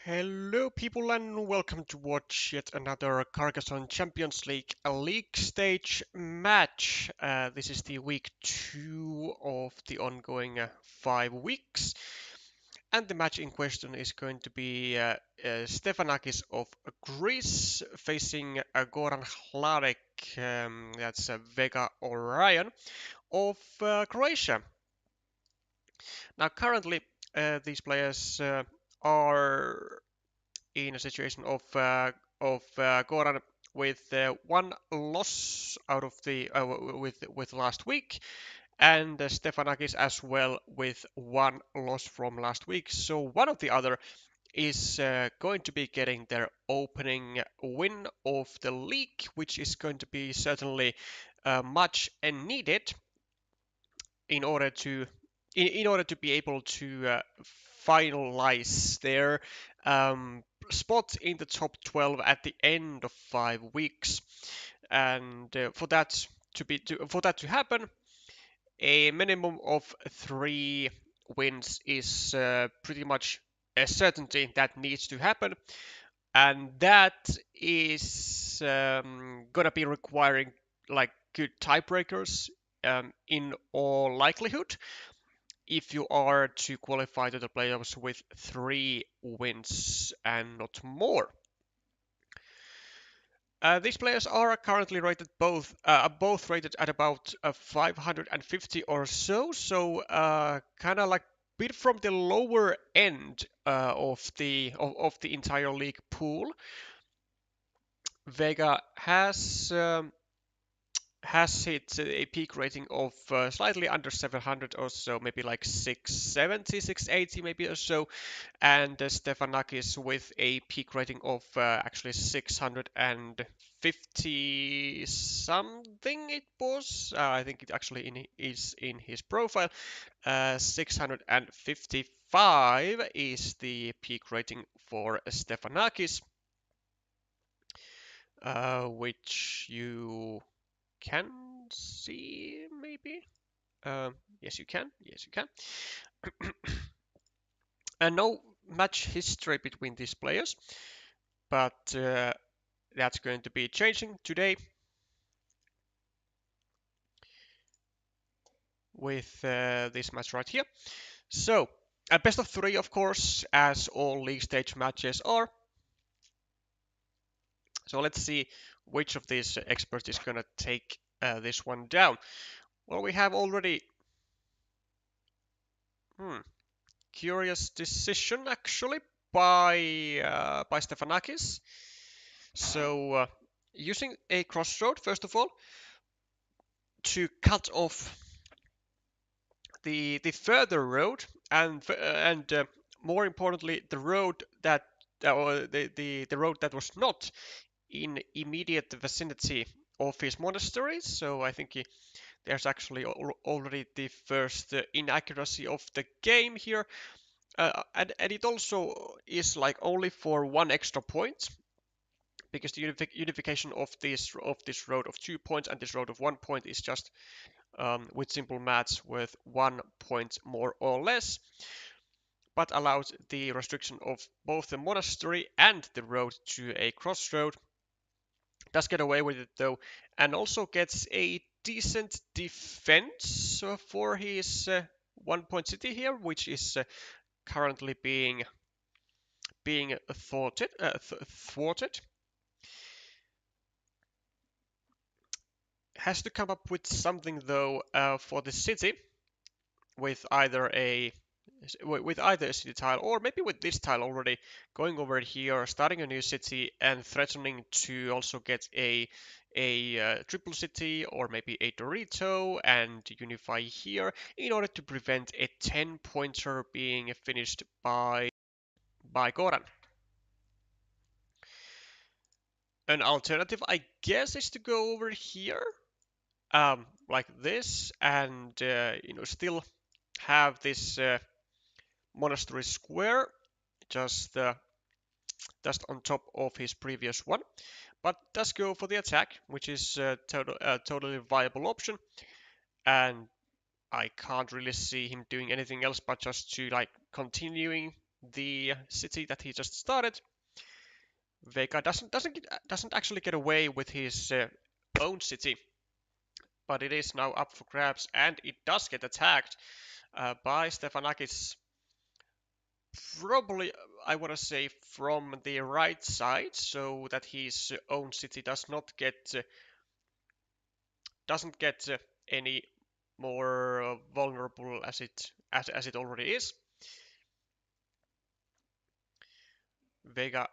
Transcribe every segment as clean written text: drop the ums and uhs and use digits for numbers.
Hello people and welcome to watch yet another Carcassonne Champions League league stage match. This is the week 2 of the ongoing 5 weeks, and the match in question is going to be Ste-fa-na-kis of Greece facing Goran Hladek, that's vegaorion of Croatia. Now currently these players are in a situation of Goran with one loss out of the with last week, and Ste-fa-na-kis as well with one loss from last week. So one or the other is going to be getting their opening win of the league, which is going to be certainly much needed in order to in order to be able to finalize their um, spot in the top 12 at the end of 5 weeks. And for that to happen, a minimum of 3 wins is pretty much a certainty that needs to happen, and that is gonna be requiring like good tiebreakers in all likelihood if you are to qualify to the playoffs with 3 wins and not more. These players are currently rated both rated at about 550 or so kind of like bit from the lower end of the entire league pool. Vega has hit a peak rating of slightly under 700 or so, maybe like 670, 680 maybe or so, and Ste-fa-na-kis with a peak rating of actually 650 something it was. I think it actually is in his profile. 655 is the peak rating for Ste-fa-na-kis, which you can see maybe. Yes, you can. Yes, you can. And no match history between these players, but that's going to be changing today with this match right here. So, a best of 3, of course, as all league stage matches are. So let's see which of these experts is going to take this one down. Well, we have already curious decision actually by Ste-fa-na-kis. So using a crossroad first of all to cut off the further road and more importantly the road that the road that was not in immediate vicinity of his monastery. So I think there's actually already the first inaccuracy of the game here. And it also is like only for 1 extra point, because the unification of this road of 2 points and this road of 1 point is just with simple maths with 1 point more or less, but allows the restriction of both the monastery and the road to a crossroad. Does get away with it though, and also gets a decent defense for his 1 point city here, which is currently being thwarted. Has to come up with something though for the city with either a city tile or maybe with this tile already going over here, starting a new city and threatening to also get a triple city or maybe a Dorito and unify here in order to prevent a 10-pointer being finished by Goran. An alternative, I guess, is to go over here like this and still have this monastery square just on top of his previous one, but does go for the attack, which is a totally viable option, and I can't really see him doing anything else but just to like continuing the city that he just started. Vega doesn't actually get away with his own city, but it is now up for grabs, and it does get attacked by Ste-fa-na-kis. Probably, I want to say from the right side, so that his own city doesn't get any more vulnerable as it already is. Vega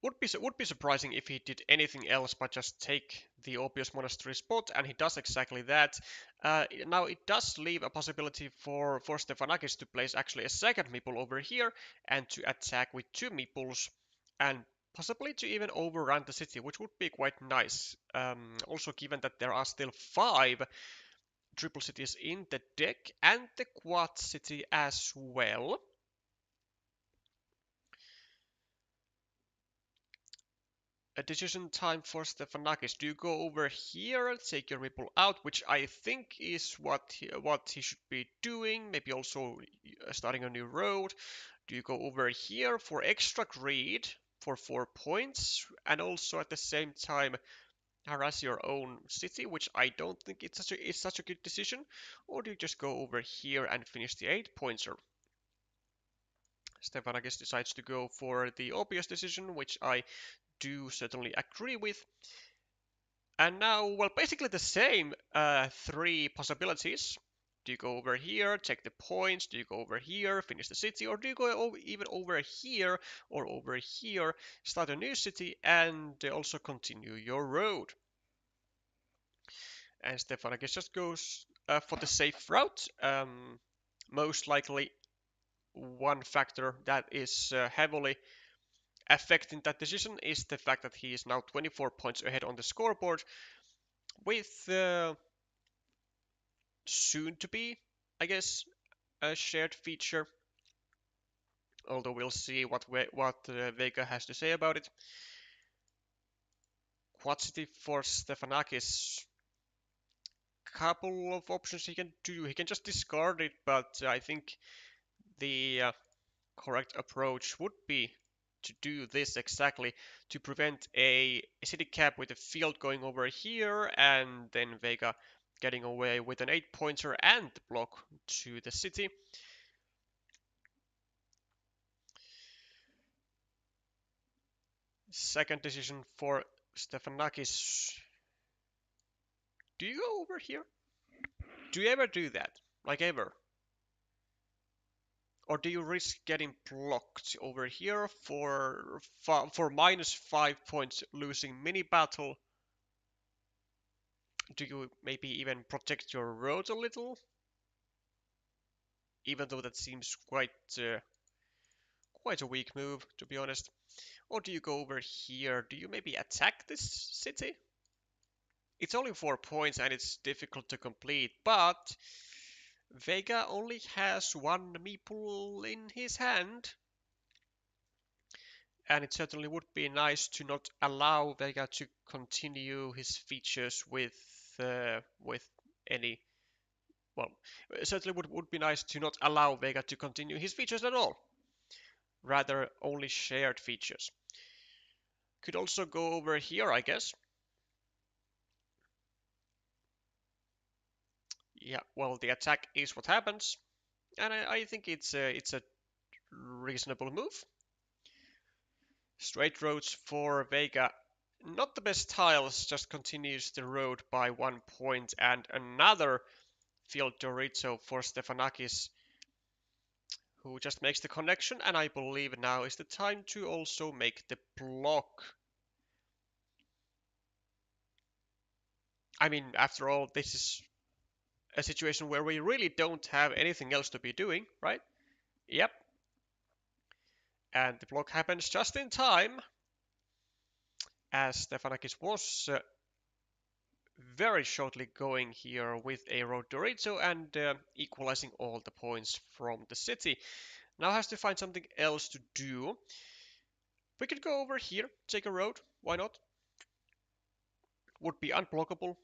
would be surprising if he did anything else but just take the obvious monastery spot, and he does exactly that. Now it does leave a possibility for Ste-fa-na-kis to place actually a second meeple over here and to attack with two meeples and possibly to even overrun the city, which would be quite nice. Also, given that there are still 5 triple cities in the deck and the quad city as well. A decision time for Ste-fa-na-kis. Do you go over here and take your ripple out, which I think is what he should be doing, maybe also starting a new road. Do you go over here for extra greed for 4 points, and also at the same time harass your own city, which I don't think it's such a good decision, or do you just go over here and finish the 8-pointer? Ste-fa-na-kis decides to go for the obvious decision, which I do certainly agree with. And now, well, basically the same 3 possibilities. Do you go over here, take the points? Do you go over here, finish the city? Or do you go even over here or over here, start a new city, and also continue your road? And Ste-fa-na-kis just goes for the safe route. Most likely one factor that is heavily affecting that decision is the fact that he is now 24 points ahead on the scoreboard with soon to be, I guess, a shared feature. Although we'll see what Vega has to say about it. Quad City for Ste-fa-na-kis. Couple of options he can do. He can just discard it, but I think the correct approach would be to do this exactly, to prevent a city cap with a field going over here, and then Vega getting away with an 8-pointer and the block to the city. Second decision for Ste-fa-na-kis. Do you go over here? Do you ever do that? Like ever? Or do you risk getting blocked over here for -5 points, losing mini battle? Do you maybe even protect your roads a little? Even though that seems quite a weak move, to be honest. Or do you go over here? Do you maybe attack this city? It's only 4 points and it's difficult to complete, but Vega only has 1 meeple in his hand. And it certainly would be nice to not allow Vega to continue his features with any. Well, it certainly would be nice to not allow Vega to continue his features at all. Rather, only shared features. Could also go over here, I guess. Yeah, well, the attack is what happens, and I think it's a reasonable move. Straight roads for Vega. Not the best tiles, just continues the road by 1 point, and another field Dorito for Ste-fa-na-kis, who just makes the connection, and I believe now is the time to also make the block. I mean, after all, this is a situation where we really don't have anything else to be doing, right? Yep. And the block happens just in time, as Ste-fa-na-kis was very shortly going here with a road Dorito and equalizing all the points from the city. Now has to find something else to do. We could go over here, take a road, why not? Would be unblockable.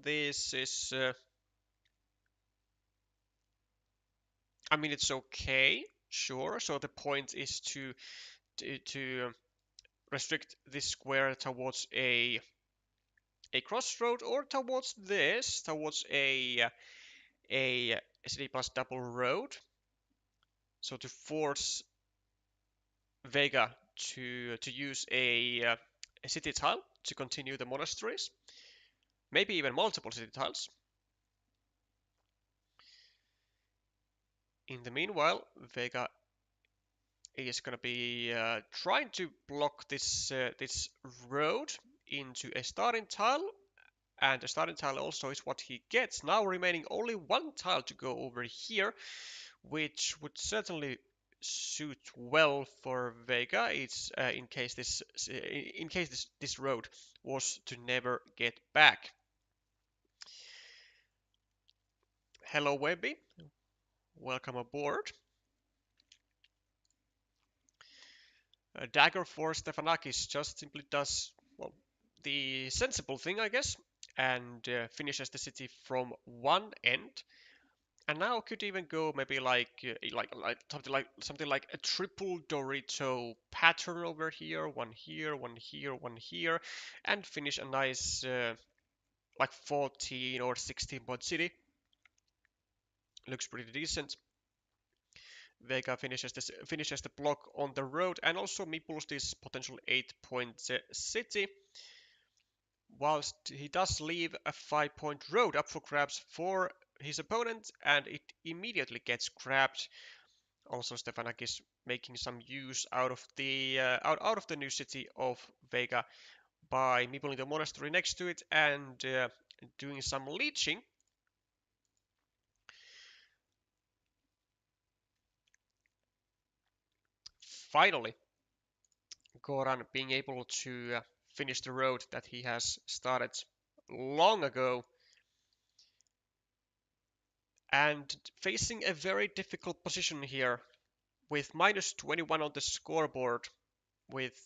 This is... I mean, it's okay, sure. So the point is to restrict this square towards a crossroad or towards this, towards a city plus double road. So to force Vega to use a city tile to continue the monasteries, maybe even multiple city tiles. In the meanwhile, Vega is going to be trying to block this road into a starting tile, and the starting tile also is what he gets. Now remaining only one tile to go over here, which would certainly suit well for Vega. It's in case this road was to never get back. Hello, Webby. Welcome aboard. A dagger for Ste-fa-na-kis just simply does, well, the sensible thing, I guess, and finishes the city from one end. And now could even go maybe like something like a triple Dorito pattern over here, one here, one here, one here, and finish a nice like 14 or 16 point city. Looks pretty decent. Vega finishes the block on the road and also meeples this potential 8-point city, whilst he does leave a 5-point road up for grabs for his opponent, and it immediately gets grabbed. Also, Ste-fa-na-kis making some use out of the new city of Vega by meepling the monastery next to it and doing some leeching. Finally, Goran being able to finish the road that he has started long ago, and facing a very difficult position here with minus 21 on the scoreboard, with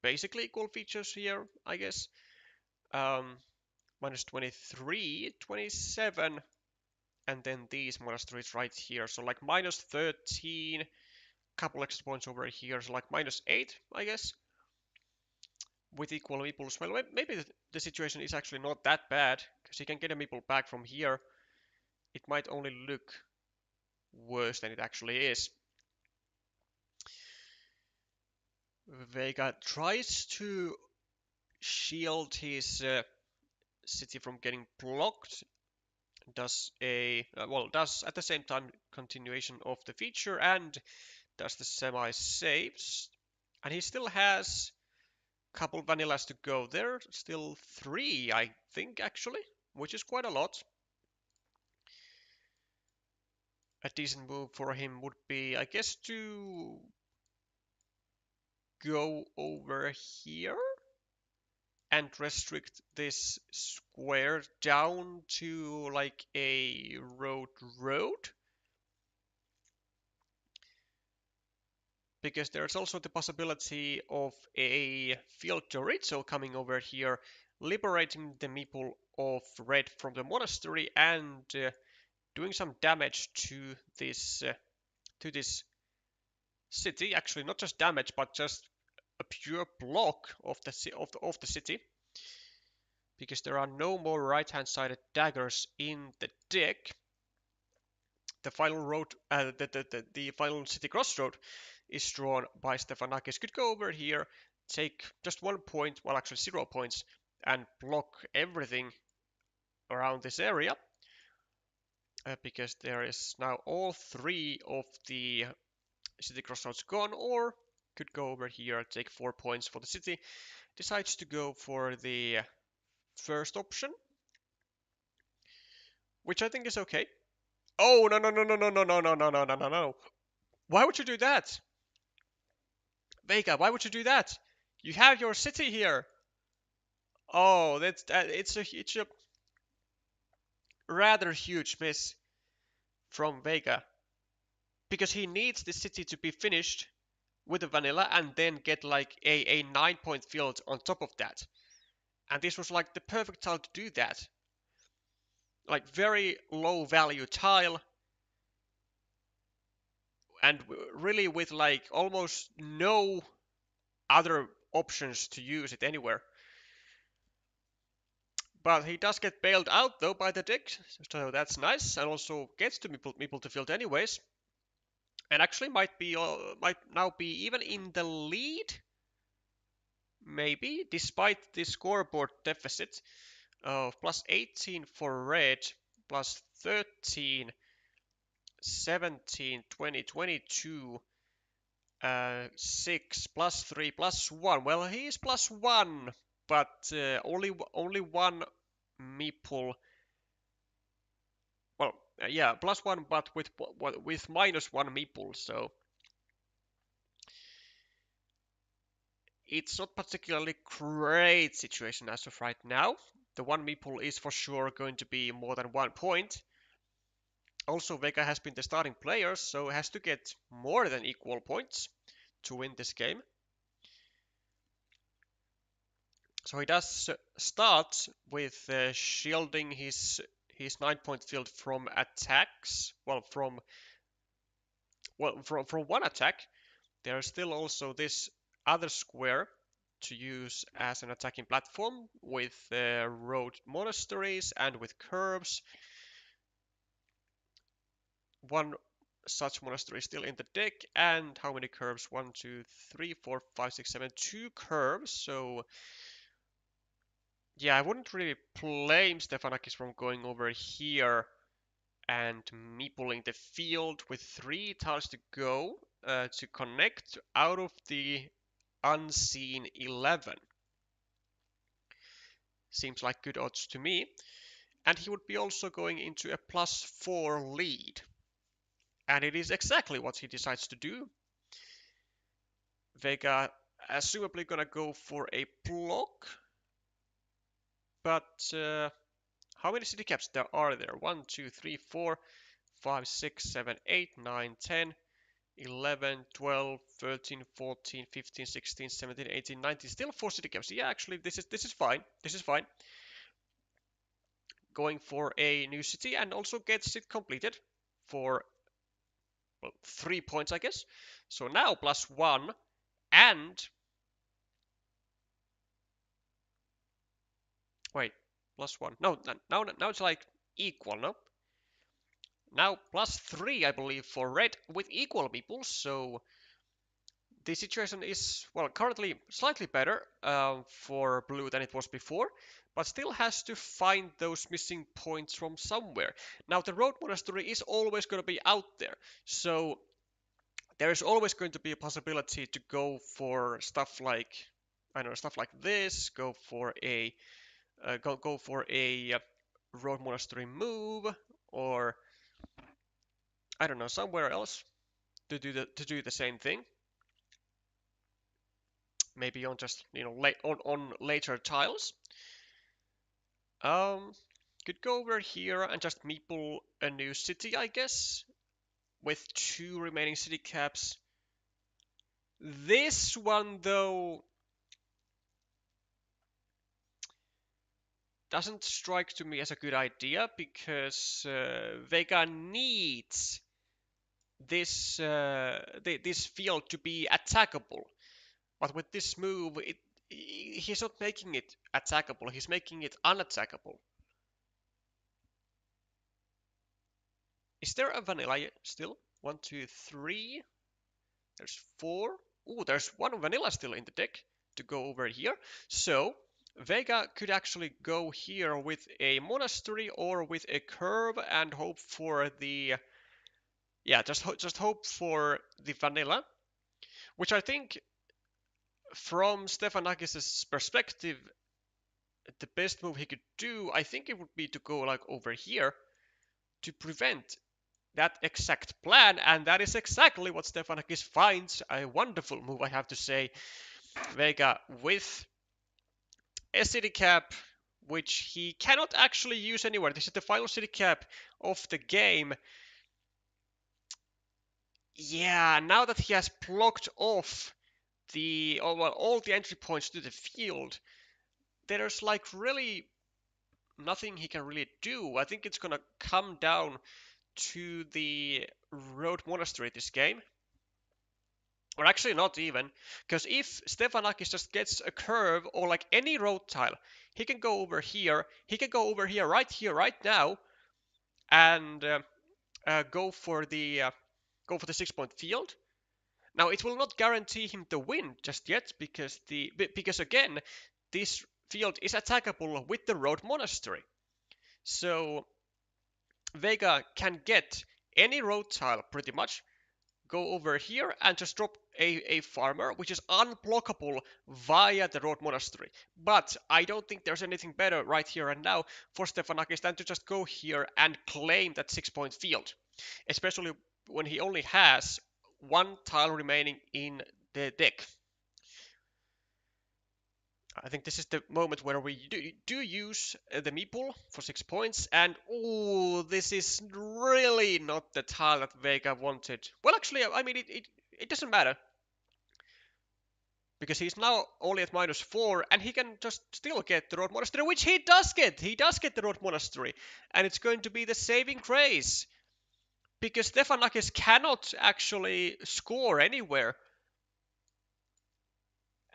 basically equal features here, I guess. Minus 23, 27, and then these monasteries right here. So like minus 13, couple extra points over here, so like minus 8, I guess, with equal meeples. Well, maybe the situation is actually not that bad, because he can get a meeple back from here. It might only look worse than it actually is. Vega tries to shield his city from getting blocked. Does does at the same time continuation of the feature and does the semi saves, and he still has a couple vanillas to go. There still 3, I think, actually, which is quite a lot. A decent move for him would be, I guess, to go over here and restrict this square down to like a road, because there's also the possibility of a field Dorito coming over here, liberating the meeple of red from the monastery and doing some damage to this city. Actually, not just damage, but just a pure block of the city, because there are no more right-hand sided daggers in the deck. The final road, the final city crossroad is drawn by Ste-fa-na-kis. Could go over here, take just 1 point, well actually 0 points, and block everything around this area, because there is now all 3 of the city crossroads gone, or could go over here, take 4 points for the city, decides to go for the first option, which I think is okay. Oh, no, no, no, no, no, no, no, no, no, no, no, no, no. Why would you do that? Vega, why would you do that? You have your city here. Oh, it's a rather huge miss from Vega, because he needs the city to be finished with the vanilla and then get like a 9-point field on top of that. And this was like the perfect tile to do that. Like very low value tile, and really with like almost no other options to use it anywhere. But he does get bailed out though by the deck, so that's nice, and also gets to meeple to field anyways, and actually might now be even in the lead, maybe, despite the scoreboard deficit of plus 18 for red, plus 13, 17, 20, 22, 6, plus 3, plus 1. Well, he is plus 1, but only one meeple. Well, yeah, plus 1, but with minus 1 meeple, so it's not particularly great situation as of right now. The 1 meeple is for sure going to be more than 1 point. Also, Vega has been the starting player, so has to get more than equal points to win this game. So he does start with shielding his 9-point field from attacks. Well, from one attack. There's still also this other square to use as an attacking platform with road monasteries and with curves. One such monastery still in the deck, and how many curves? 1, 2, 3, 4, 5, 6, 7, 2 curves. So yeah, I wouldn't really blame Ste-fa-na-kis from going over here and meepling the field with 3 tiles to go to connect out of the unseen 11. Seems like good odds to me. And he would be also going into a plus 4 lead. And it is exactly what he decides to do. Vega assumably gonna go for a block. But how many city caps there are there? 1, 2, 3, 4, 5, 6, 7, 8, 9, 10, 11, 12, 13, 14, 15, 16, 17, 18, 19. Still 4 city caps. Yeah, actually, this is fine. This is fine. Going for a new city and also gets it completed for, well, 3 points, I guess. So now plus 1 and... Wait, plus 1. No, now it's like equal, no? Now plus 3, I believe, for red with equal people, so the situation is, well, currently slightly better for blue than it was before, but still has to find those missing points from somewhere. Now, the road monastery is always going to be out there, so there is always going to be a possibility to go for stuff like, I don't know, stuff like this, go for a road monastery move, or I don't know, somewhere else to do the same thing. Maybe on just, you know, on later tiles. Could go over here and just meeple a new city, I guess, with 2 remaining city caps. This one, though, doesn't strike to me as a good idea because Vega needs this this field to be attackable. But with this move, he's not making it attackable, he's making it unattackable. Is there a vanilla still? 1, 2, 3. There's 4. Ooh, there's 1 vanilla still in the deck to go over here. So Vega could actually go here with a monastery or with a curve and hope for the, yeah, just hope for the vanilla, which I think from Ste-fa-na-kis' perspective, the best move he could do, I think it would be to go like over here to prevent that exact plan, and that is exactly what Ste-fa-na-kis finds. A wonderful move, I have to say. Vega with a city cap, which he cannot actually use anywhere. This is the final city cap of the game. Yeah, now that he has blocked off all the entry points to the field, there's like really nothing he can really do. I think it's gonna come down to the road monastery this game. Or actually not even, because if Ste-fa-na-kis just gets a curve or like any road tile, he can go over here, right now, and go for the 6-point field. Now it will not guarantee him the win just yet, because again, this field is attackable with the road monastery. So Vega can get any road tile pretty much, go over here and just drop a farmer, which is unblockable via the road monastery. But I don't think there's anything better right here and now for Ste-fa-na-kis than to just go here and claim that 6-point field, especially when he only has one tile remaining in the deck. I think this is the moment where we do use the meeple for 6 points, and oh, this is really not the tile that Vega wanted. Well, actually, I mean, it doesn't matter, because he's now only at -4, and he can just still get the road monastery, which he does get. He does get the road monastery, and it's going to be the saving grace, because Ste-fa-na-kis cannot actually score anywhere.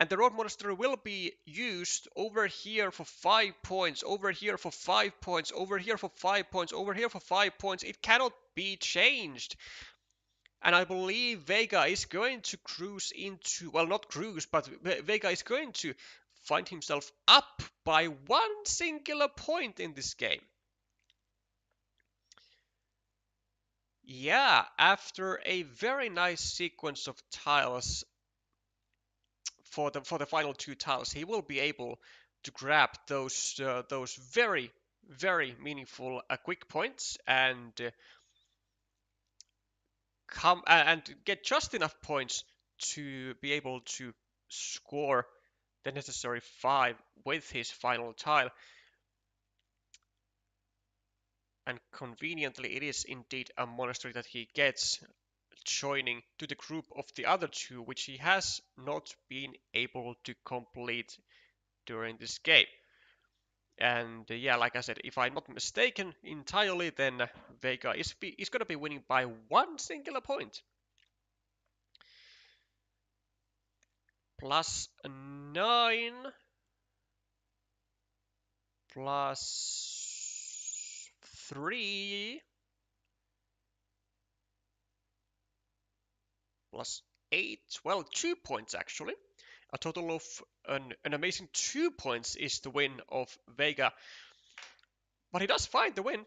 And the road monastery will be used over here for 5 points, over here for 5 points, over here for 5 points, over here for 5 points. It cannot be changed. And I believe Vega is going to cruise into, well, not cruise, but Vega is going to find himself up by one singular point in this game. Yeah, after a very nice sequence of tiles, for the final 2 tiles, he will be able to grab those very meaningful quick points and and get just enough points to be able to score the necessary 5 with his final tile. And conveniently, it is indeed a monastery that he gets, joining to the group of the other 2, which he has not been able to complete during this game. And yeah, like I said, if I'm not mistaken entirely, then Vega is going to be winning by one singular point. +9 +3 +8, well, 2 points actually. A total of an amazing 2 points is the win of Vega. But he does find the win,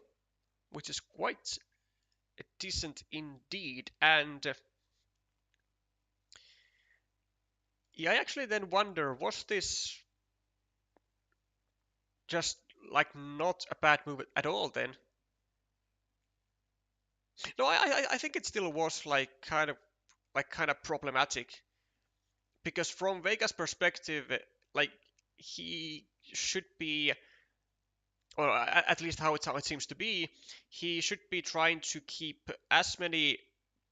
which is quite decent indeed. And yeah, I actually then wonder, was this just like not a bad move at all then? No, I think it still was like kind of problematic, because from Vega's perspective, like he should be, or at least how it seems to be, he should be trying to keep as many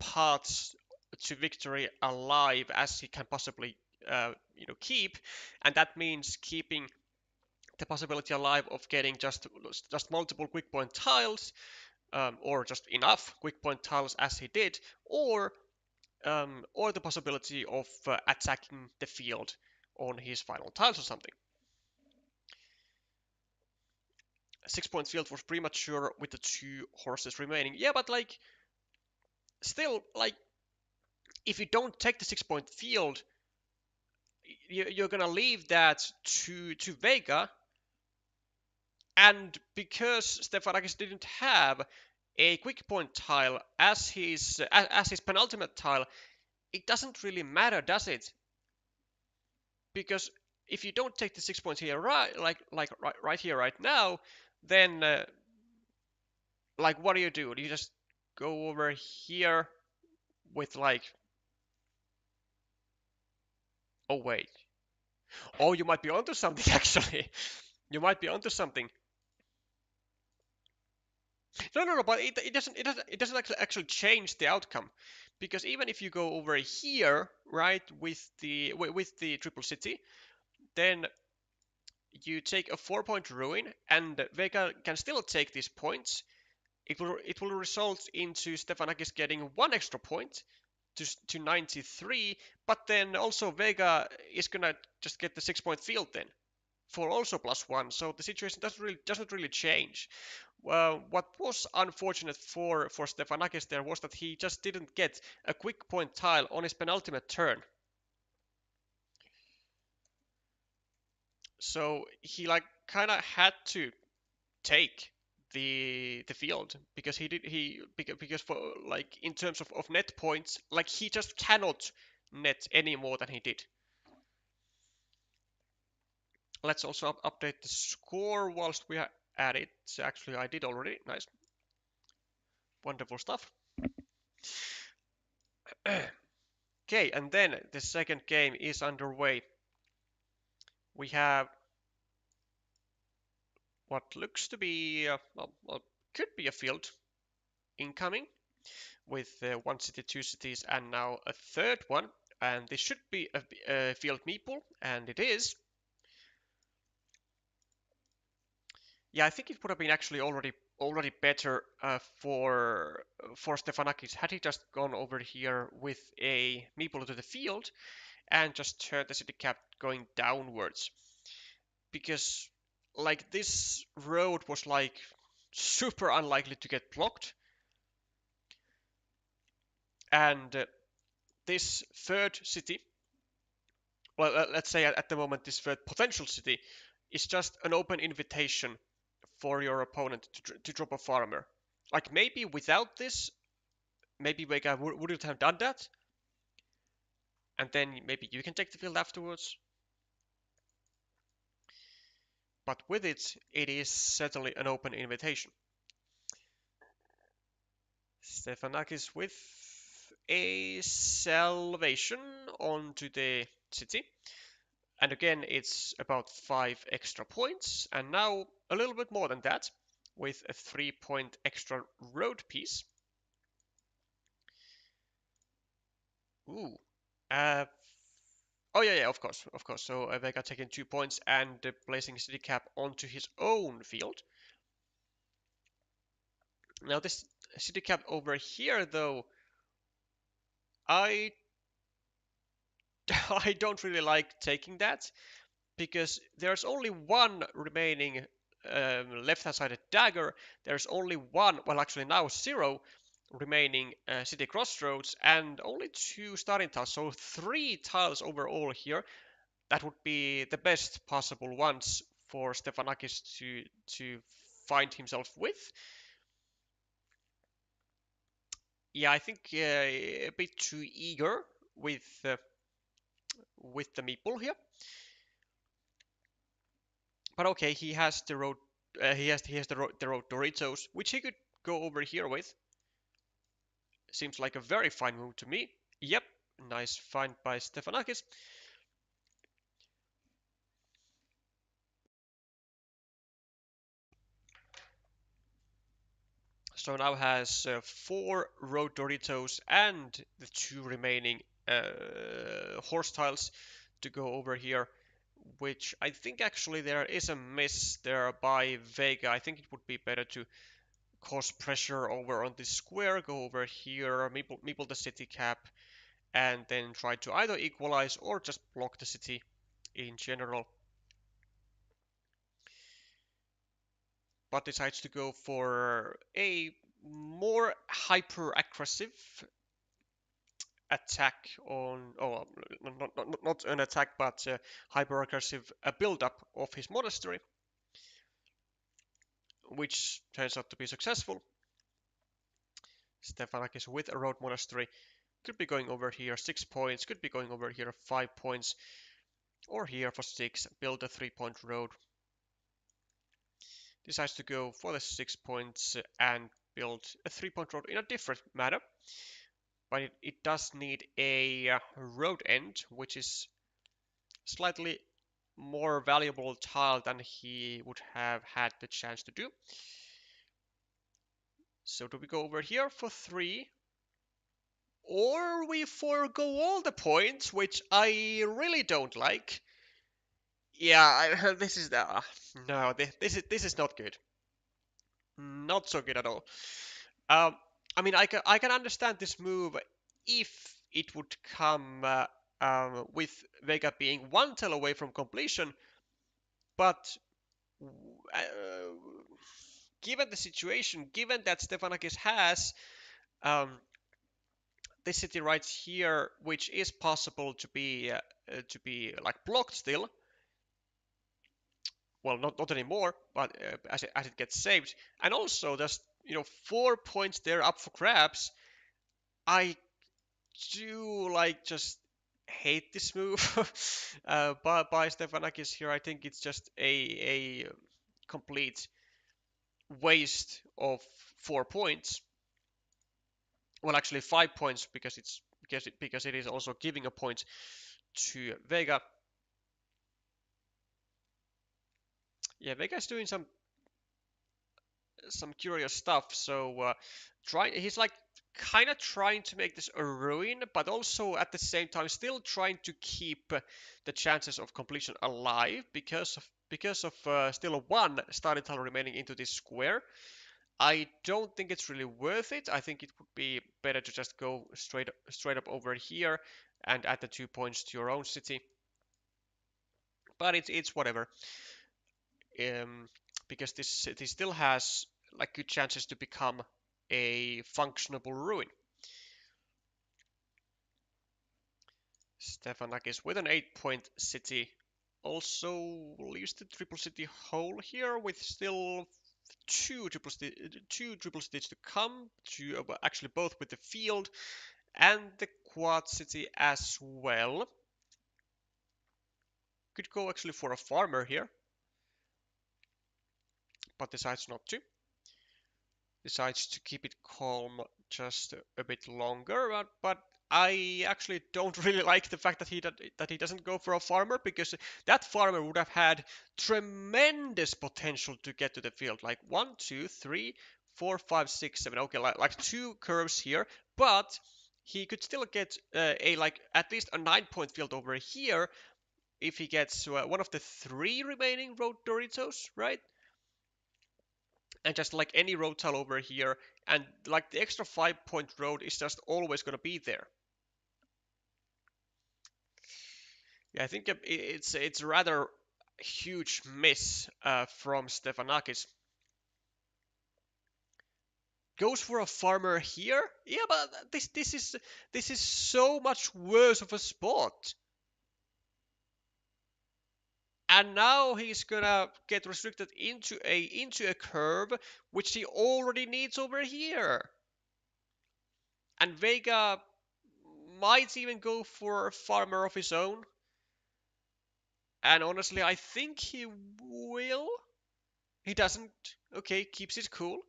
paths to victory alive as he can possibly keep, and that means keeping the possibility alive of getting just multiple quick point tiles, or just enough quick point tiles as he did, or the possibility of attacking the field on his final tiles or something. 6-point field was premature with the 2 horses remaining. Yeah, but like, still, like, if you don't take the 6-point field, you're gonna leave that to Vega. And because Ste-fa-na-kis didn't have a quick point tile as his penultimate tile, it doesn't really matter, does it? Because if you don't take the 6 points here, right here, right now, then like, what do? Do you just go over here with like, oh wait, oh, you might be onto something actually. You might be onto something. No, but it doesn't actually change the outcome, because even if you go over here, right, with the triple city, then you take a 4-point ruin, and Vega can still take these points, it will result into Ste-fa-na-kis getting 1 extra point to 93, but then also Vega is gonna just get the 6 point field then for also +1. So the situation doesn't really change. What was unfortunate for Ste-fa-na-kis there was that he just didn't get a quick point tile on his penultimate turn. So he like kind of had to take the field because because for like in terms of net points, like he just cannot net any more than he did. Let's also update the score whilst we are at it. So actually, I did already. Nice, wonderful stuff. Okay, and then the second game is underway. We have what looks to be could be a field incoming with 1 city, 2 cities, and now a third one. And this should be a field meeple, and it is. Yeah, I think it would have been actually already better for Ste-fa-na-kis had he just gone over here with a meeple to the field and just turned the city cap going downwards, because like this road was like super unlikely to get blocked, and this third city, well, let's say at the moment this third potential city is just an open invitation for your opponent to drop a farmer. Like maybe without this, maybe Vega wouldn't have done that, and then maybe you can take the field afterwards. But with it, it is certainly an open invitation. Ste-fa-na-kis with a salvation onto the city. And again, it's about 5 extra points, and now a little bit more than that, with a 3-point extra road piece. Ooh. Oh yeah, of course. So Vega taking 2 points and placing city cap onto his own field. Now this city cap over here, though, I I don't really like taking that, because there's only one remaining left-hand sided dagger. There's only one, well, actually now 0 remaining city crossroads, and only 2 starting tiles, so 3 tiles overall here. That would be the best possible ones for Ste-fa-na-kis to find himself with. Yeah, I think a bit too eager with the meeple here. But okay, he has the road. He has the road Doritos, which he could go over here with. Seems like a very fine move to me. Yep, nice find by Ste-fa-na-kis. So now has 4 road Doritos and the 2 remaining horse tiles to go over here, which I think actually there is a miss there by Vega. I think it would be better to cause pressure over on this square, go over here, meeple the city cap, and then try to either equalize or just block the city in general. But decides to go for a more hyper-aggressive attack on, oh, not an attack, but hyper-aggressive build-up of his monastery, which turns out to be successful. Ste-fa-na-kis with a road monastery could be going over here 6 points, could be going over here 5 points, or here for 6, build a 3-point road. Decides to go for the 6 points and build a 3-point road in a different manner. But it does need a road end, which is slightly more valuable tile than he would have had the chance to do. So do we go over here for 3? Or we forego all the points, which I really don't like. Yeah, this is no, this is not good. not so good at all. I mean, I can understand this move if it would come with Vega being one tile away from completion, but uh, given the situation, given that Ste-fa-na-kis has um, this city right here, which is possible to be like blocked still. Well, not anymore, but as it gets saved, and also there's 4 points there up for grabs. I do like just hate this move by Ste-fa-na-kis here. I think it's just a complete waste of 4 points. Well, actually 5 points because it is also giving a point to Vega. Yeah, Vega's doing some curious stuff. So he's like kind of trying to make this a ruin, but also at the same time still trying to keep the chances of completion alive because of still one starting tile remaining into this square. I don't think it's really worth it. I think it would be better to just go straight up over here and add the 2 points to your own city. But it's whatever. Because this city still has like good chances to become a functionable ruin. Ste-fa-na-kis with an 8-point city also leaves the triple city whole here with still two triple cities to come, actually both with the field and the quad city as well. Could go actually for a farmer here, but decides not to. Decides to keep it calm just a bit longer, but I actually don't really like the fact that he doesn't go for a farmer, because that farmer would have had tremendous potential to get to the field, like 1, 2, 3, 4, 5, 6, 7. Okay, like 2 curves here, but he could still get a like at least a 9-point field over here if he gets one of the 3 remaining road Doritos, right? And just like any road tile over here, and like the extra 5-point road is just always going to be there. Yeah, I think it's a rather huge miss from Ste-fa-na-kis. Goes for a farmer here. Yeah, but this is so much worse of a spot. And now he's gonna get restricted into a curve which he already needs over here. And Vega might even go for a farmer of his own. And honestly, I think he will. He doesn't. Okay, keeps it cool.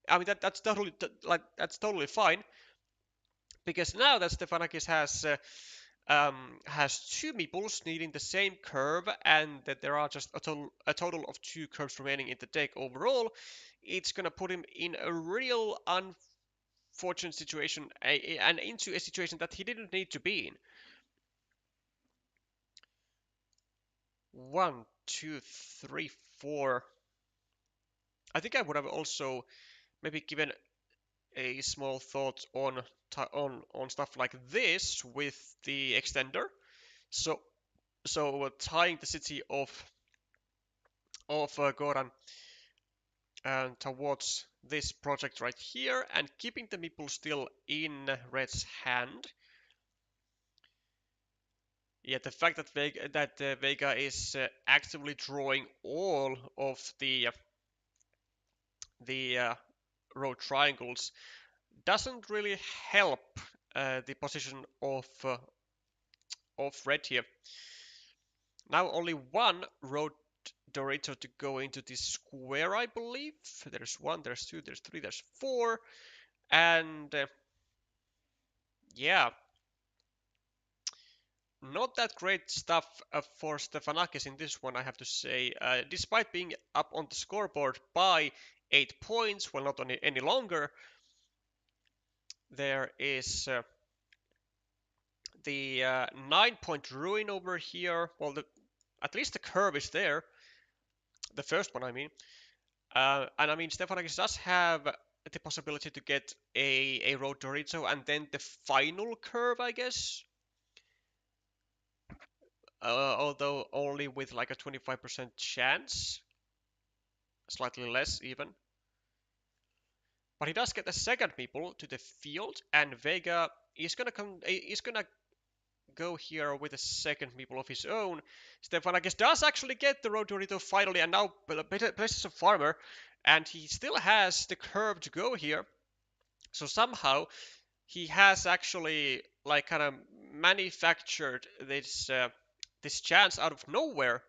I mean that's totally fine, because now that Ste-fa-na-kis has 2 meeples needing the same curve, and that there are just a total of 2 curves remaining in the deck overall, it's gonna put him in a real unfortunate situation, and into a situation that he didn't need to be in. 1, 2, 3, 4. I think I would have also maybe given a small thought on stuff like this with the extender. So tying the city of Goran towards this project right here, and keeping the meeple still in Red's hand. Yeah, the fact that Vega is actively drawing all of the road triangles doesn't really help the position of Red here. Now only one road Dorito to go into this square, I believe. There's 1, there's 2, there's 3, there's 4, and yeah, not that great stuff for Ste-fa-na-kis in this one, I have to say. Despite being up on the scoreboard by 8 points, well, not any longer, there is the 9-point ruin over here. Well, at least the curve is there. The first one, I mean. And I mean, Ste-fa-na-kis does have the possibility to get a road Dorito and then the final curve, I guess. Although only with like a 25% chance, slightly less even. But he does get the second meeple to the field, and Vega is gonna come. Is gonna go here with a second meeple of his own. Ste-fa-na-kis does actually get the road Dorito finally, and now places a farmer, and he still has the curve to go here. So somehow he has actually like kind of manufactured this chance out of nowhere.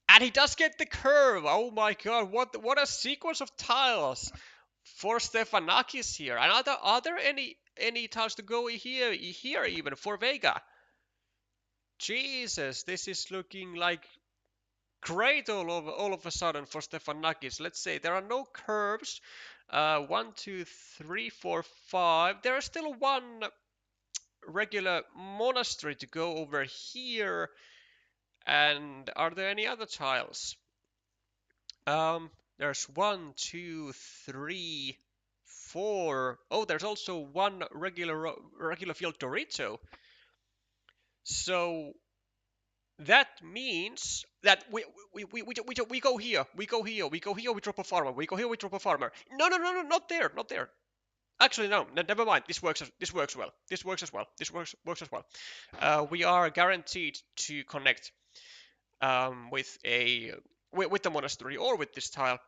And he does get the curve. Oh my god, what a sequence of tiles for Ste-fa-na-kis here. And are there any tiles to go here even for Vega? Jesus, this is looking like great all of a sudden for Ste-fa-na-kis. Let's say there are no curves. 1, 2, 3, 4, 5. There is still one regular monastery to go over here. And are there any other tiles? There's 1, 2, 3, 4. Oh, there's also one regular field Dorito. So that means that we go here, we go here, we go here, we drop a farmer, we go here, we drop a farmer. No, not there, not there. Actually, no, never mind. This works. This works well. This works as well. This works as well. We are guaranteed to connect with the monastery or with this tile.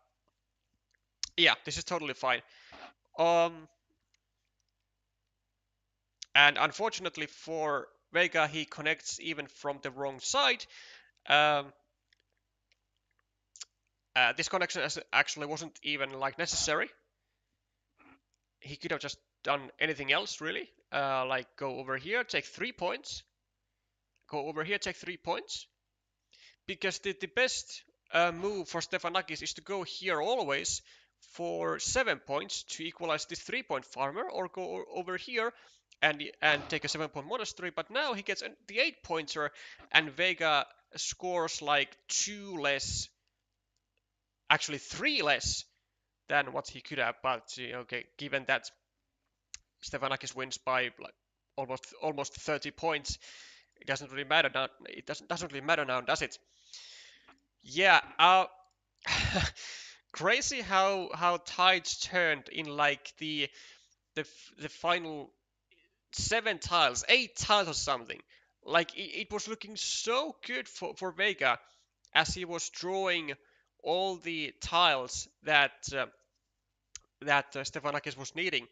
Yeah, this is totally fine. And unfortunately for Vega, he connects even from the wrong side. This connection actually wasn't even like necessary. He could have just done anything else really. Like go over here, take 3 points. Go over here, take 3 points. Because the best move for Ste-fa-na-kis is to go here always for 7 points to equalize this 3-point farmer, or go over here and take a 7-point monastery. But now he gets the 8-pointer, and Vega scores like 2 less, actually 3 less than what he could have. But okay, given that Ste-fa-na-kis wins by like almost 30 points, it doesn't really matter now. It doesn't really matter now, does it? Yeah. Crazy how tides turned in like the final 7 tiles, 8 tiles or something. Like it was looking so good for Vega as he was drawing all the tiles that Ste-fa-na-kis was needing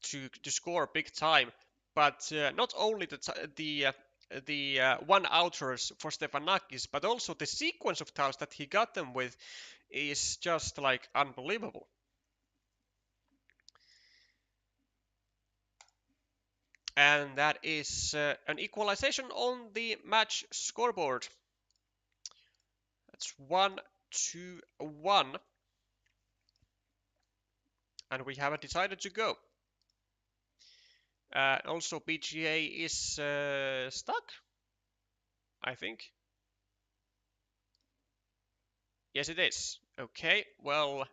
to score big time. But not only the one outers for Ste-fa-na-kis, but also the sequence of tiles that he got them with is just like unbelievable. And that is an equalization on the match scoreboard. That's 1-1. And we haven't decided to go. Also, BGA is stuck, I think. Yes, it is. Okay, well,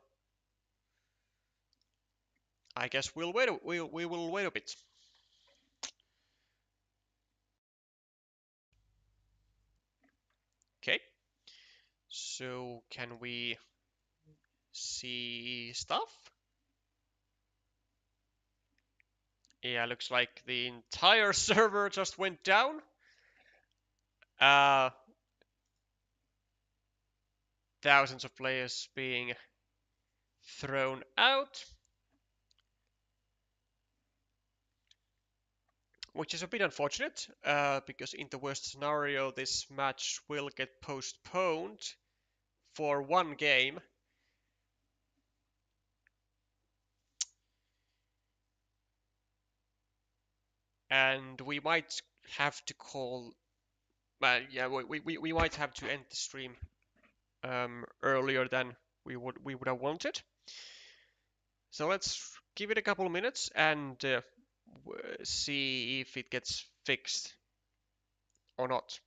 I guess we'll wait. We will wait a bit. Okay. So can we see stuff? Yeah, looks like the entire server just went down. Thousands of players being thrown out. Which is a bit unfortunate, because in the worst scenario, this match will get postponed for one game. And we might have to call... yeah, we might have to end the stream earlier than we would have wanted. So let's give it a couple of minutes and see if it gets fixed or not.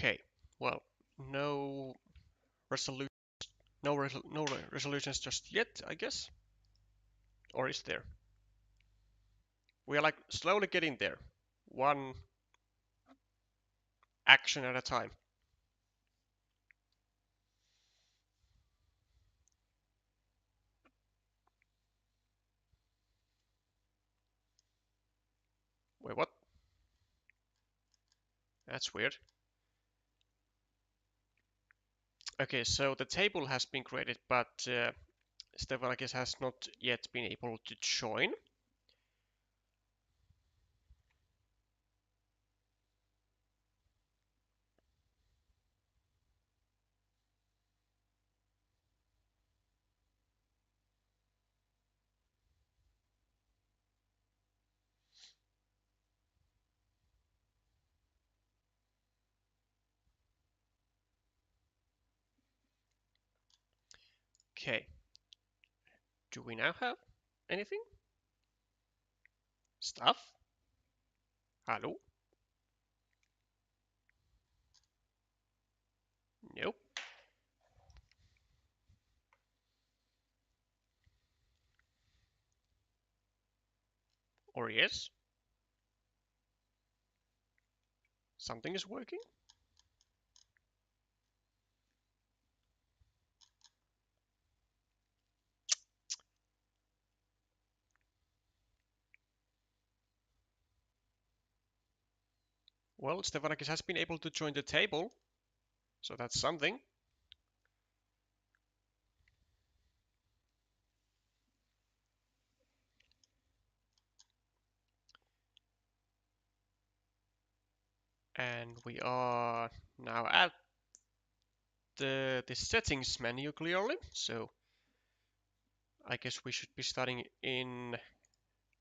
Okay, well, no resolution, no resolutions just yet, I guess. Or is there? We are like slowly getting there, one action at a time. Wait, what? That's weird. Okay, so the table has been created, but Ste-fa-na-kis has not yet been able to join. Okay, do we now have anything? Stuff? Hello? Nope. Or yes? Something is working? Well, Ste-fa-na-kis has been able to join the table, so that's something. And we are now at the settings menu clearly, so I guess we should be starting in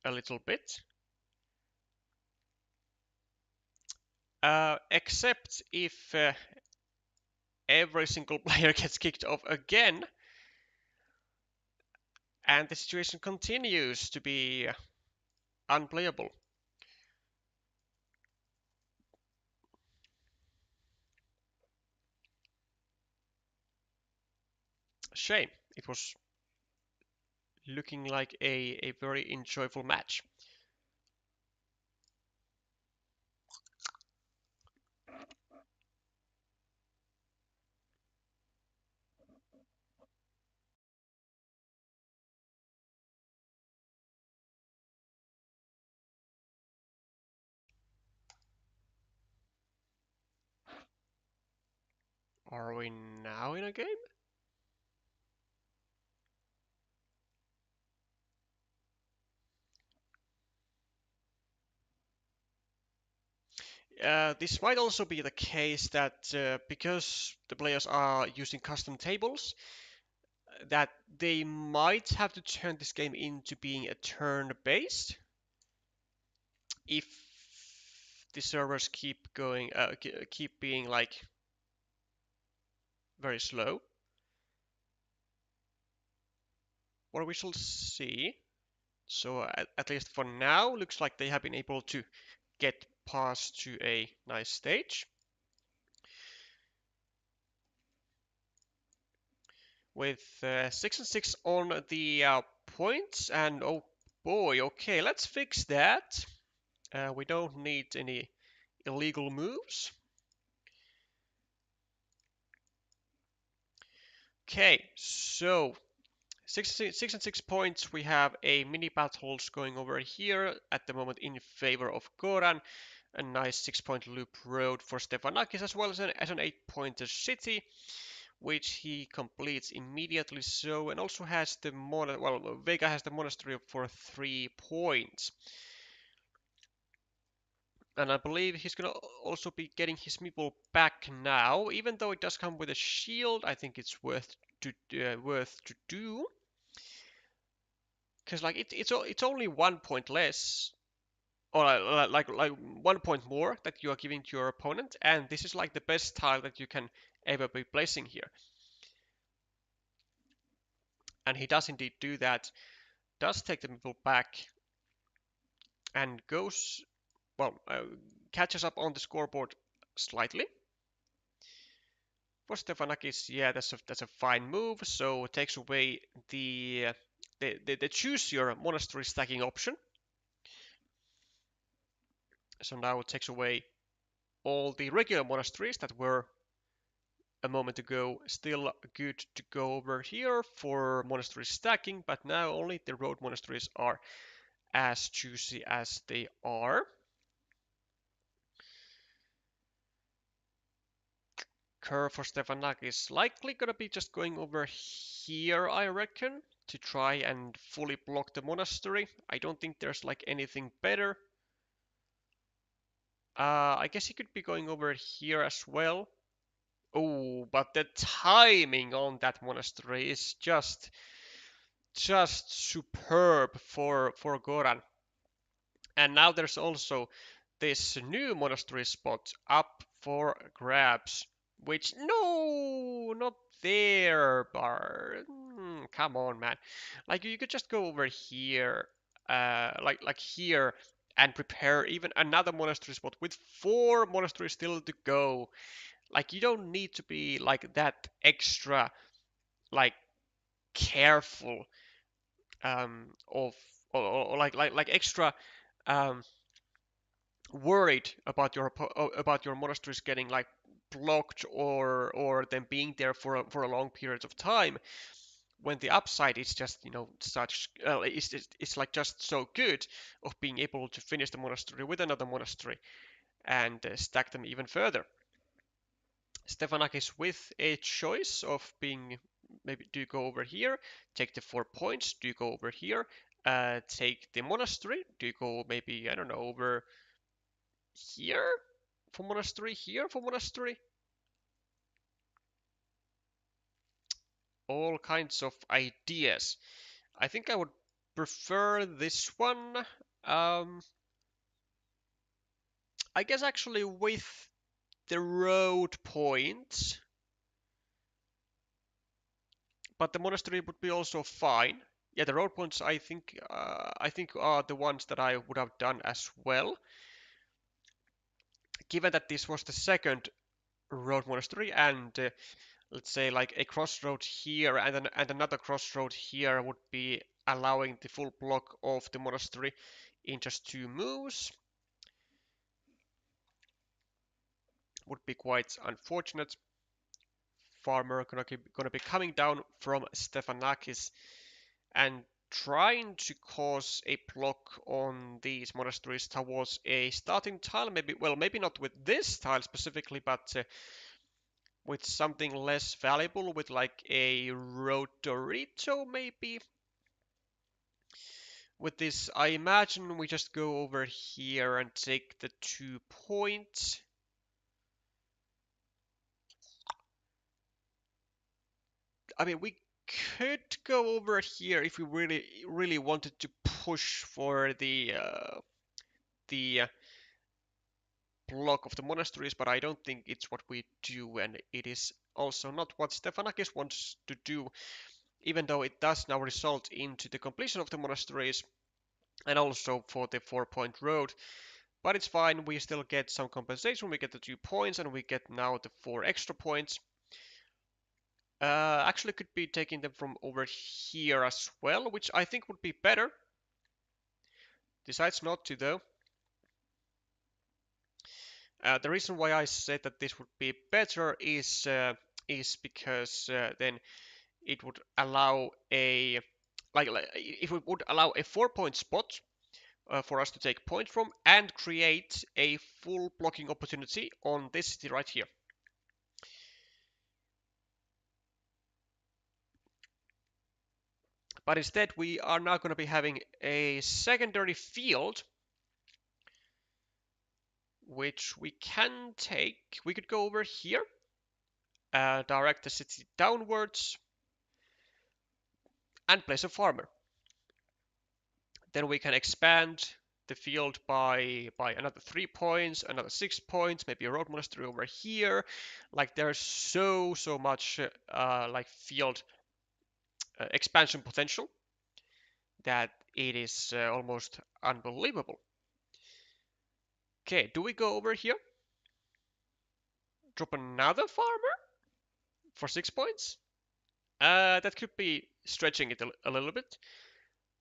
a little bit. Except if every single player gets kicked off again, and the situation continues to be unplayable. Shame. It was looking like a very enjoyable match. Are we now in a game? This might also be the case that because the players are using custom tables, that they might have to turn this game into being a turn-based if the servers keep going, keep being like very slow. What we shall see. So at least for now, looks like they have been able to get past to a nice stage. With 6 and 6 on the points, and oh boy, okay, let's fix that. We don't need any illegal moves. Okay, so 6 and 6 points. We have a mini battles going over here at the moment in favor of Goran. A nice 6-point loop road for Ste-fa-na-kis, as well as an 8-pointer city, which he completes immediately. So, and also has the Vega has the monastery for 3 points. And I believe he's gonna also be getting his meeple back now, even though it does come with a shield. I think it's worth to do, because like it's only 1 point less, or like 1 point more that you are giving to your opponent, and this is like the best tile that you can ever be placing here. And he does indeed do that. Does take the meeple back and goes, well, catches up on the scoreboard slightly. For Ste-fa-na-kis, yeah, that's a fine move. So it takes away the choose your monastery stacking option. So now it takes away all the regular monasteries that were a moment ago still good to go over here for monastery stacking, but now only the road monasteries are as juicy as they are. Curve for Ste-fa-na-kis is likely gonna be just going over here, I reckon, to try and fully block the monastery. I don't think there's like anything better. I guess he could be going over here as well. Oh, but the timing on that monastery is just superb for Goran. And now there's also this new monastery spot up for grabs, which no, not there, Bar. Come on, man. Like you could just go over here, like here, and prepare even another monastery spot with 4 monasteries still to go. Like you don't need to be like that extra, like careful of or like extra um worried about your monasteries getting like blocked or them being there for a long period of time when the upside is just such it's like just so good of being able to finish the monastery with another monastery and stack them even further. Ste-fa-na-kis with a choice of being maybe do you go over here, take the 4 points, do you go over here, take the monastery, do you go maybe I don't know over here for monastery, here for monastery. All kinds of ideas. I think I would prefer this one. I guess actually with the road points, but the monastery would be also fine. Yeah, the road points I think are the ones that I would have done as well. Given that this was the second road monastery and let's say like a crossroad here and another crossroad here would be allowing the full block of the monastery in just 2 moves. Would be quite unfortunate. Farmer gonna be coming down from Ste-fa-na-kis and trying to cause a block on these monasteries towards a starting tile. Maybe not with this tile specifically, but with something less valuable, with like a Rotorito maybe. With this, I imagine we just go over here and take the 2 points. I mean, we could go over here if we really wanted to push for the block of the monasteries, but I don't think it's what we do, and it is also not what Ste-fa-na-kis wants to do, even though it does now result into the completion of the monasteries and also for the 4-point road. But it's fine, we still get some compensation, we get the 2 points, and we get now the 4 extra points. Actually could be taking them from over here as well, which I think would be better. Decides not to though. The reason why I said that this would be better is because then it would allow a if it would allow a 4-point spot for us to take points from and create a full blocking opportunity on this city right here. But instead we are now going to be having a secondary field which we can take. We could go over here, direct the city downwards, and place a farmer. Then we can expand the field by another 3 points, another 6 points, maybe a road monastery over here. Like there's so much like field expansion potential that it is almost unbelievable. Okay, do we go over here? Drop another farmer? For 6 points? That could be stretching it a little bit.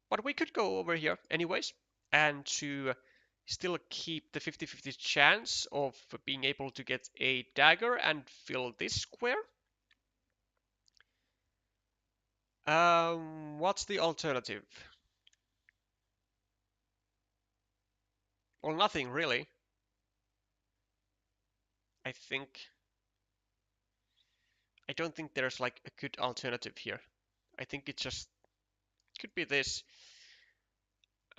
But we could go over here anyways. And to still keep the 50-50 chance of being able to get a dagger and fill this square. What's the alternative? Well, nothing really. I think I don't think there's like a good alternative here. I think it just could be this.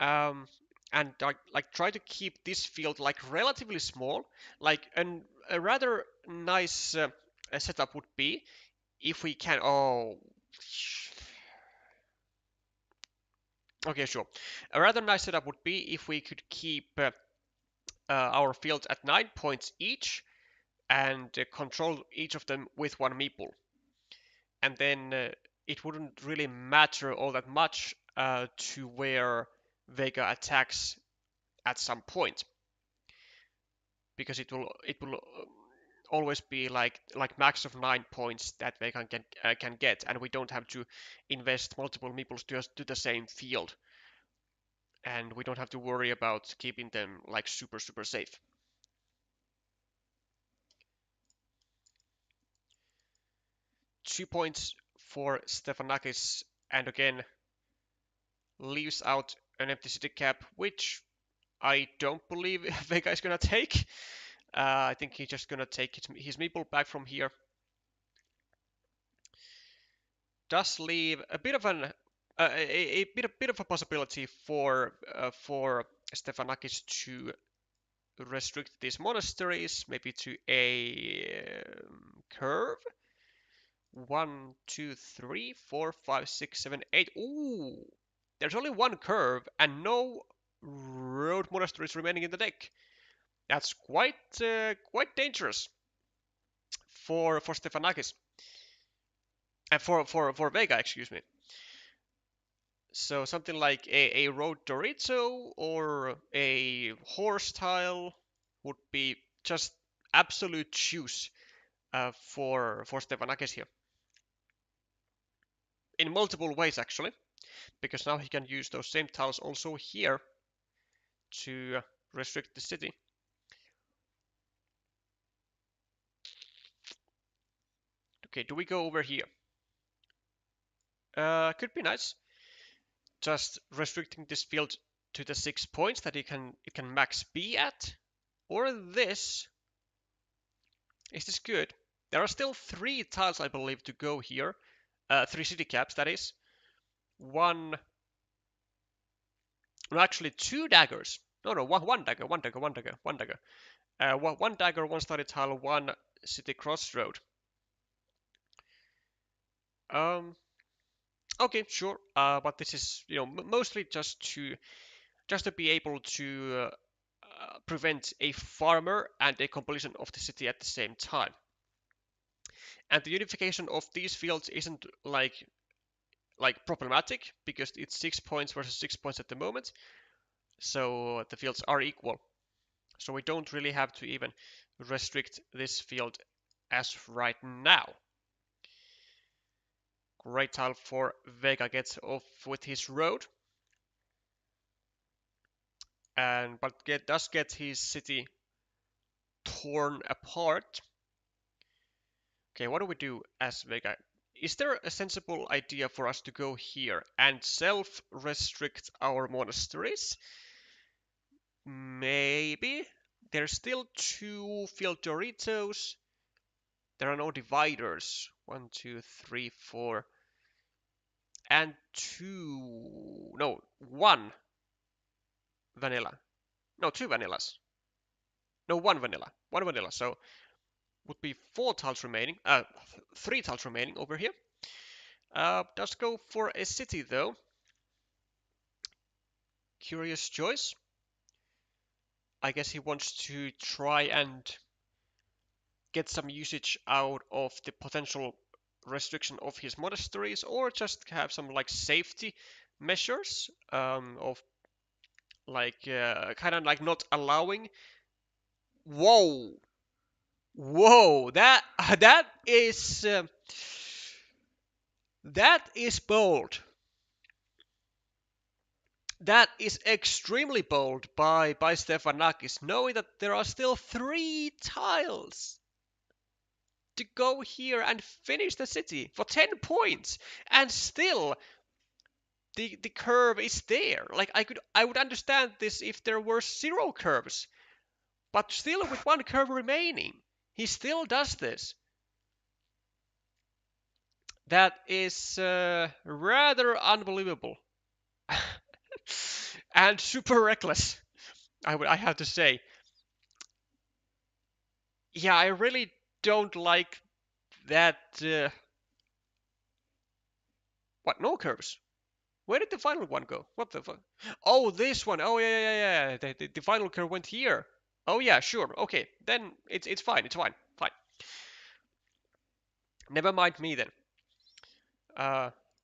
Um, and like try to keep this field like relatively small. Like a rather nice setup would be if we can. Oh, okay, sure. A rather nice setup would be if we could keep our fields at 9 points each and control each of them with one meeple. And then it wouldn't really matter all that much to where Vega attacks at some point, because it will always be like max of 9 points that Vega can get, and we don't have to invest multiple meeples to the same field, and we don't have to worry about keeping them like super safe. Two points for Ste-fa-na-kis, and again leaves out an empty city cap, which I don't believe Vega is gonna take. I think he's just gonna take his meeple back from here. Does leave a bit of a possibility for Ste-fa-na-kis to restrict these monasteries, maybe to a curve. 1, 2, 3, 4, 5, 6, 7, 8. Ooh, there's only one curve and no road monasteries remaining in the deck. That's quite dangerous for Ste-fa-na-kis and for Vega, excuse me. So something like a road Dorito or a horse tile would be just absolute juice for Ste-fa-na-kis here. In multiple ways, actually, because now he can use those same tiles also here to restrict the city. Okay, do we go over here? Could be nice. Just restricting this field to the 6 points that it can max be at. Or this. Is this good? There are still 3 tiles, I believe, to go here. 3 city caps, that is. One. No, actually 2 daggers. No, one dagger, one dagger, one dagger, one dagger. One dagger, one study tile, one city crossroad. Okay, sure. But this is, mostly just to be able to prevent a farmer and a completion of the city at the same time. And the unification of these fields isn't like problematic because it's 6 points versus 6 points at the moment. So the fields are equal. So we don't really have to even restrict this field as right now. Great tile for Vega, gets off with his road. But does get his city torn apart. Okay, what do we do as Vega? Is there a sensible idea for us to go here and self-restrict our monasteries? Maybe. There's still 2 field Doritos. There are no dividers. 1, 2, 3, 4. And 2. No, 1 vanilla. No, 2 vanillas. No, 1 vanilla. 1 vanilla. So would be 4 tiles remaining. 3 tiles remaining over here. Does go for a city though. Curious choice. I guess he wants to try and get some usage out of the potential restriction of his monasteries, or just have some like safety measures of like kind of like not allowing. Whoa! Whoa, that is bold. That is extremely bold by Ste-fa-na-kis, knowing that there are still 3 tiles to go here and finish the city for 10 points, and still the curve is there. Like I would understand this if there were 0 curves, but still with 1 curve remaining, he still does this. That is rather unbelievable and super reckless. I have to say. Yeah, I really don't like that. What? No curves. Where did the final one go? What the fuck? Oh, this one. Oh, yeah. The final curve went here. Oh, yeah, sure. Okay, then it's fine. It's fine. Fine. Never mind me then.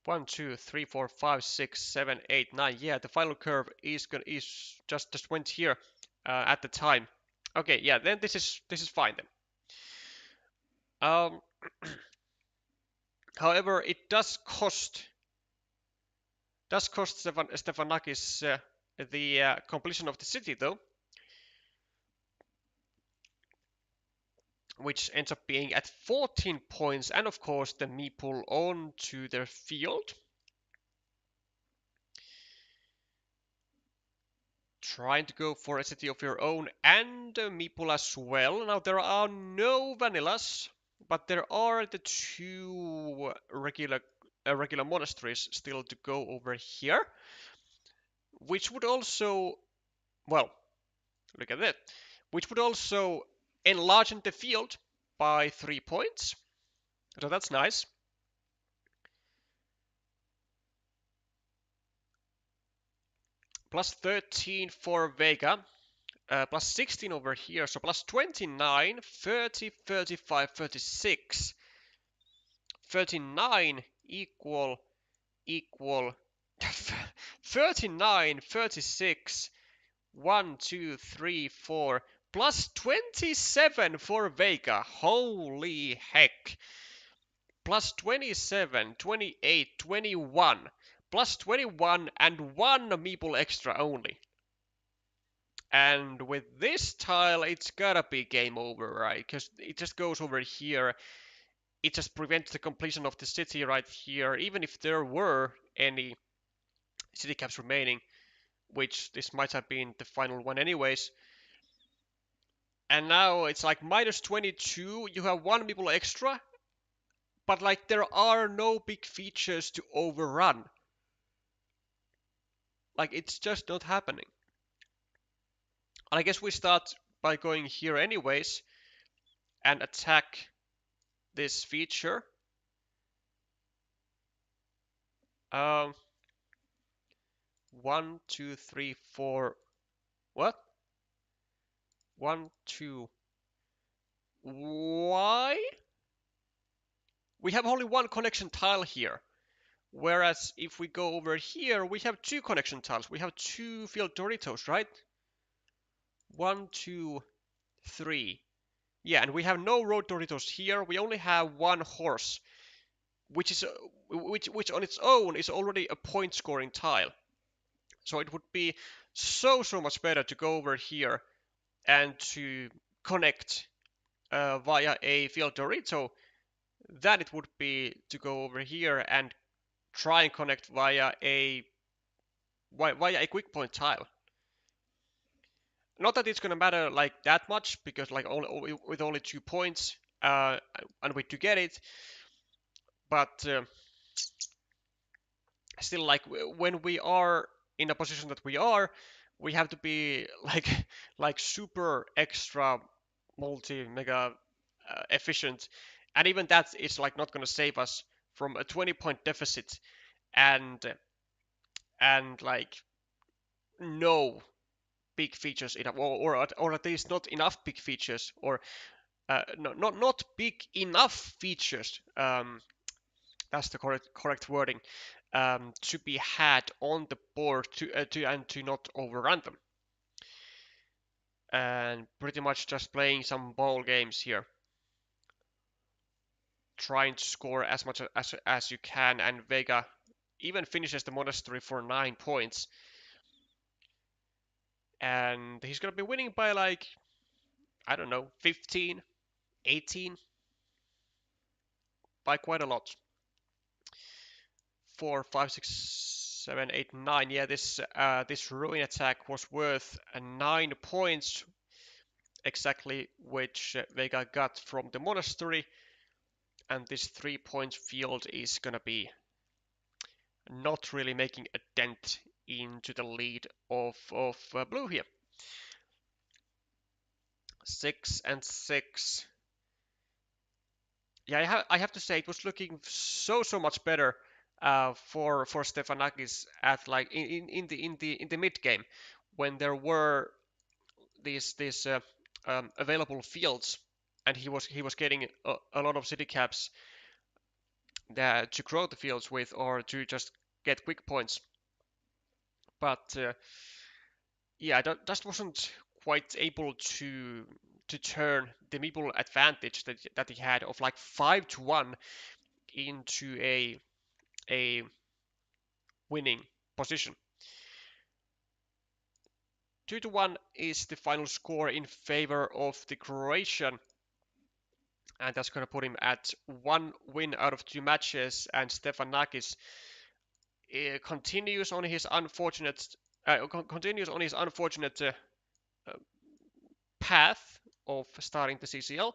1, 2, 3, 4, 5, 6, 7, 8, 9. Yeah, the final curve is just went here at the time. Okay, yeah. Then this is fine then. Um, however, it does cost Ste-fa-na-kis the completion of the city though, which ends up being at 14 points, and of course the meeple onto their field. Trying to go for a city of your own and a meeple as well. Now there are no vanillas, but there are the 2 regular monasteries still to go over here, which would also, well, look at that, which would also enlarge the field by 3 points. So that's nice. Plus 13 for Vega. Plus 16 over here, so plus 29, 30, 35, 36. 39 equal 39, 36, 1, 2, 3, 4, plus 27 for Vega. Holy heck. Plus 27, 28, 21. Plus 21 and 1 meeple extra only. And with this tile, it's gotta be game over, right? Because it just goes over here. It just prevents the completion of the city right here, even if there were any city caps remaining, which this might have been the final one anyways. And now it's like minus 22, you have 1 meeple extra, but like there are no big features to overrun. Like it's just not happening. And I guess we start by going here anyways and attack this feature. 1, 2, 3, 4. What? 1, 2. Why? We have only 1 connection tile here. Whereas if we go over here, we have 2 connection tiles. We have 2 field Doritos, right? 1, 2, 3. Yeah, and we have no road Doritos here. We only have 1 horse, which is which on its own is already a point scoring tile. So it would be so much better to go over here and to connect via a field Dorito than it would be to go over here and try and connect via a quick point tile. Not that it's gonna matter like that much, because like with only 2 points, and we do get it, but still, like when we are in a position that we have to be like super extra multi mega efficient, and even that is like not gonna save us from a 20-point deficit and like no big features enough, or at least not enough big features, or not big enough features. That's the correct wording. To be had on the board to not overrun them, and pretty much just playing some ball games here. trying to score as much as you can, and Vega even finishes the Monastery for 9 points. And he's gonna be winning by like, I don't know, 15, 18, by quite a lot. 4, 5, 6, 7, 8, 9. Yeah, this ruin attack was worth 9 points exactly, which Vega got from the Monastery. And this 3-point field is gonna be not really making a dent into the lead of Blue here. 6 and 6. Yeah, I have to say it was looking so much better for Ste-fa-na-kis at like in the mid game, when there were these available fields, and he was getting a lot of city caps to grow the fields with, or to just get quick points. But yeah, that just wasn't quite able to turn the meeple advantage that he had of like 5-1 into a winning position. 2-1 is the final score in favor of the Croatian, and that's going to put him at 1 win out of 2 matches. And Ste-fa-na-kis continues on his unfortunate path of starting the CCL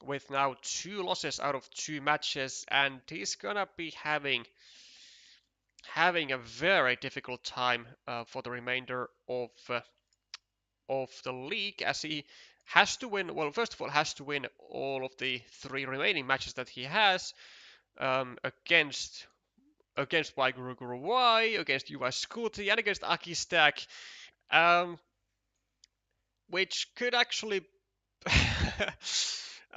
with now 2 losses out of 2 matches, and he's gonna be having a very difficult time for the remainder of the league, as he has to win. Well, first of all, has to win all of the 3 remaining matches that he has against Vaiguru Y, against US Scooty, and against Aki Stack, which could actually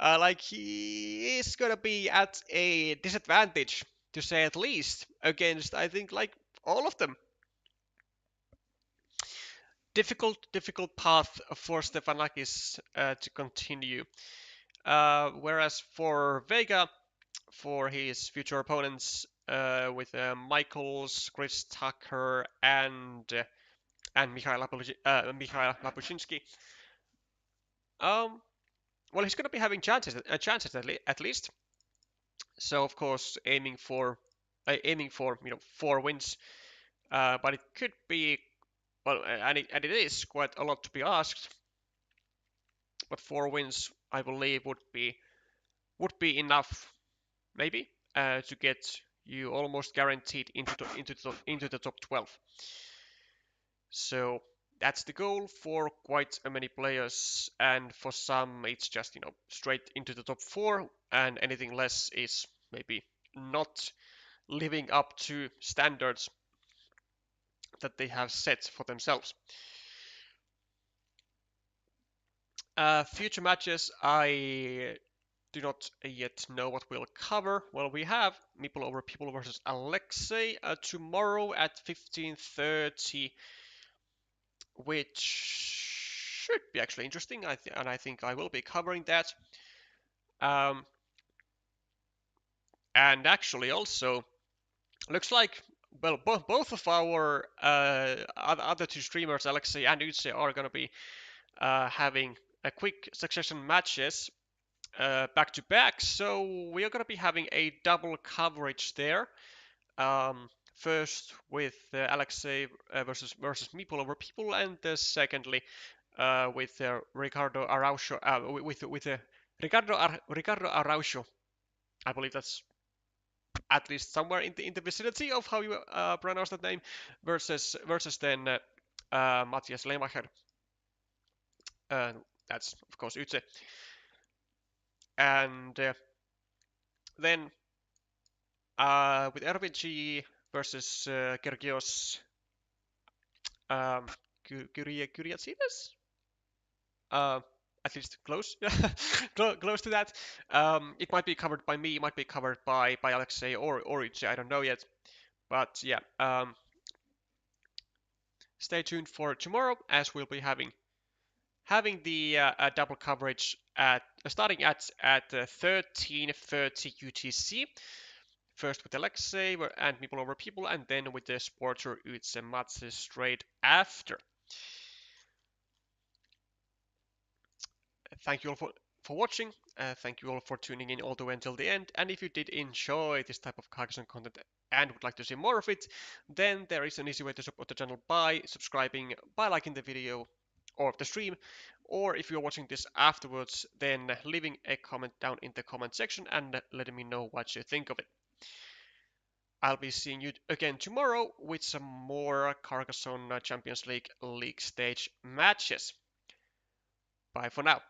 like, he is gonna be at a disadvantage, to say at least, against, I think, like all of them. Difficult path for Ste-fa-na-kis to continue. Whereas for Vega, for his future opponents, with Michaels, Chris Tucker, and Mikhail Lapushinsky, well, he's going to be having chances at least. So of course, aiming for 4 wins, but it could be, well, and it is quite a lot to be asked. But 4 wins, I believe, would be enough, maybe, to get you almost guaranteed into the top 12. So that's the goal for quite many players, and for some it's just straight into the top 4, and anything less is maybe not living up to standards that they have set for themselves. Future matches, I do not yet know what we'll cover. Well, we have Meeple over People versus Alexei tomorrow at 15:30, which should be actually interesting, and I think I will be covering that. And actually also looks like, well, both of our other 2 streamers, Alexei and Utse, are going to be having a quick succession matches back to back, so we are going to be having a double coverage there. First with Alexei versus Meeple over People, and secondly with Ricardo Araujo, with Ricardo Araujo. I believe that's at least somewhere in the vicinity of how you pronounce that name, versus then Matthias Lehmacher. That's of course Utse. And then with RBG versus Georgios Kyriatsides, at least close, close to that. It might be covered by me, it might be covered by Alexei or Utse, I don't know yet. But yeah, stay tuned for tomorrow, as we'll be having the double coverage at starting at 13:30 UTC. First with Alexei and People Over People, and then with the Sporter Utse Matse straight after. Thank you all for watching. Thank you all for tuning in all the way until the end. And if you did enjoy this type of Carcassonne content and would like to see more of it, then there is an easy way to support the channel by subscribing, by liking the video or the stream, or if you're watching this afterwards, then leaving a comment down in the comment section and letting me know what you think of it. I'll be seeing you again tomorrow with some more Carcassonne Champions League stage matches. Bye for now.